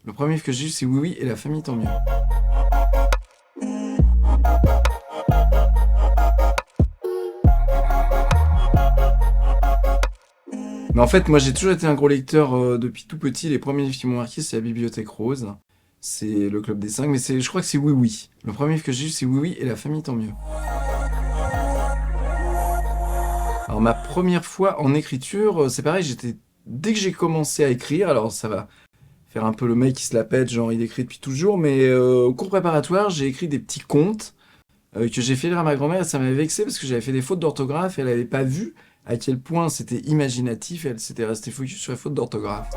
Le premier livre que j'ai lu, c'est Oui Oui et la famille tant mieux. Mais en fait, moi j'ai toujours été un gros lecteur depuis tout petit. Les premiers livres qui m'ont marqué, c'est La Bibliothèque Rose. C'est Le Club des 5, mais je crois que c'est Oui Oui. Le premier livre que j'ai lu, c'est Oui Oui et la famille tant mieux. Alors ma première fois en écriture, c'est pareil, dès que j'ai commencé à écrire, alors ça va faire un peu le mec qui se la pète, genre il écrit depuis toujours, mais au cours préparatoire, j'ai écrit des petits contes que j'ai fait lire à ma grand-mère et ça m'avait vexé parce que j'avais fait des fautes d'orthographe et elle n'avait pas vu à quel point c'était imaginatif et elle s'était restée focus sur les fautes d'orthographe.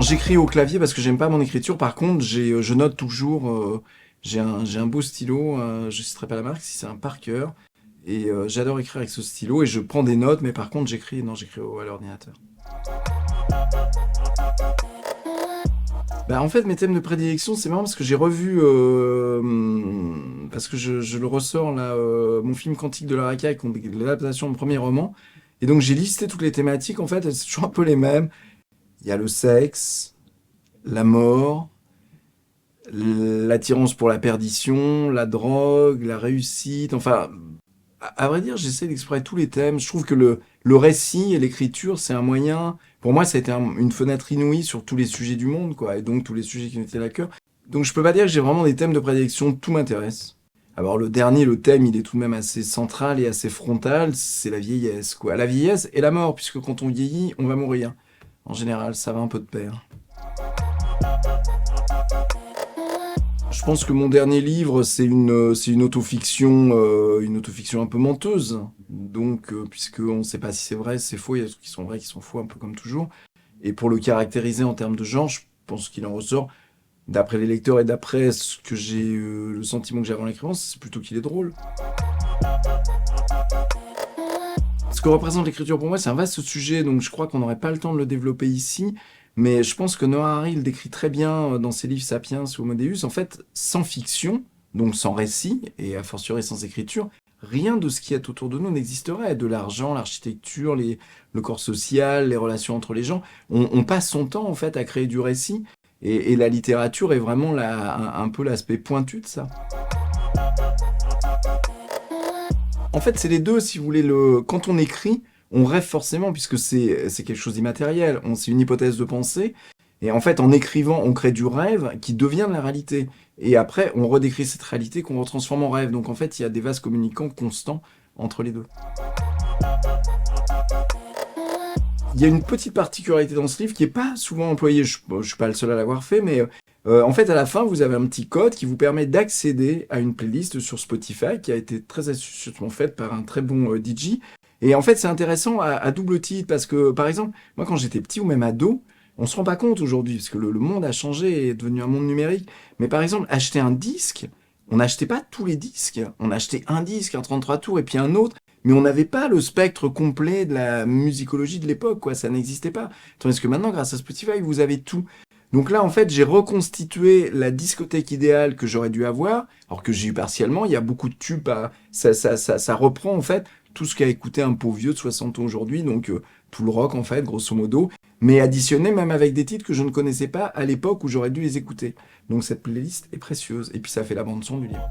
J'écris au clavier parce que j'aime pas mon écriture, par contre je note toujours, j'ai un beau stylo, je citerai pas la marque si c'est un Parker, et j'adore écrire avec ce stylo et je prends des notes, mais par contre j'écris à l'ordinateur. Bah, en fait, mes thèmes de prédilection, c'est marrant parce que j'ai revu, parce que je le ressors là, mon film Cantique de la racaille, l'adaptation de mon premier roman, et donc j'ai listé toutes les thématiques, en fait, c'est toujours un peu les mêmes. Il y a le sexe, la mort, l'attirance pour la perdition, la drogue, la réussite, enfin, à vrai dire, j'essaie d'explorer tous les thèmes. Je trouve que le récit et l'écriture, c'est un moyen. Pour moi, ça a été une fenêtre inouïe sur tous les sujets du monde, quoi, et donc tous les sujets qui me tiennent à cœur. Donc je peux pas dire que j'ai vraiment des thèmes de prédilection, tout m'intéresse. Alors le dernier, le thème, il est tout de même assez central et assez frontal, c'est la vieillesse, quoi. La vieillesse et la mort, puisque quand on vieillit, on va mourir. En général, ça va un peu de pair. Je pense que mon dernier livre, c'est une autofiction un peu menteuse. Donc, puisqu'on ne sait pas si c'est vrai, c'est faux, il y a des trucs qui sont vrais, qui sont faux, un peu comme toujours. Et pour le caractériser en termes de genre, je pense qu'il en ressort, d'après les lecteurs et d'après ce que le sentiment que j'ai avant l'écrivain, c'est plutôt qu'il est drôle. Ce que représente l'écriture pour moi, c'est un vaste sujet, donc je crois qu'on n'aurait pas le temps de le développer ici. Mais je pense que Noah Harari le décrit très bien dans ses livres Sapiens ou Homo Deus. En fait, sans fiction, donc sans récit, et a fortiori sans écriture, rien de ce qui est autour de nous n'existerait. De l'argent, l'architecture, le corps social, les relations entre les gens. On passe son temps en fait à créer du récit, et la littérature est vraiment un peu l'aspect pointu de ça. En fait, c'est les deux, si vous voulez. Quand on écrit, on rêve forcément, puisque c'est quelque chose d'immatériel. C'est une hypothèse de pensée. Et en fait, en écrivant, on crée du rêve qui devient de la réalité. Et après, on redécrit cette réalité qu'on retransforme en rêve. Donc en fait, il y a des vases communicants constants entre les deux. Il y a une petite particularité dans ce livre qui n'est pas souvent employée. Je ne suis pas le seul à l'avoir fait, mais en fait, à la fin, vous avez un petit code qui vous permet d'accéder à une playlist sur Spotify qui a été très astucieusement faite par un très bon DJ. Et en fait, c'est intéressant à double titre parce que, par exemple, moi, quand j'étais petit ou même ado, on se rend pas compte aujourd'hui parce que le monde a changé et est devenu un monde numérique. Mais par exemple, acheter un disque, on n'achetait pas tous les disques. On achetait un disque, un 33 tours et puis un autre. Mais on n'avait pas le spectre complet de la musicologie de l'époque, quoi. Ça n'existait pas. Tandis que maintenant, grâce à Spotify, vous avez tout. Donc là, en fait, j'ai reconstitué la discothèque idéale que j'aurais dû avoir, alors que j'ai eu partiellement. Il y a beaucoup de tubes. Ça reprend, en fait, tout ce qu'a écouté un pauvre vieux de 60 ans aujourd'hui, donc tout le rock, en fait, grosso modo, mais additionné même avec des titres que je ne connaissais pas à l'époque où j'aurais dû les écouter. Donc cette playlist est précieuse. Et puis ça fait la bande-son du livre.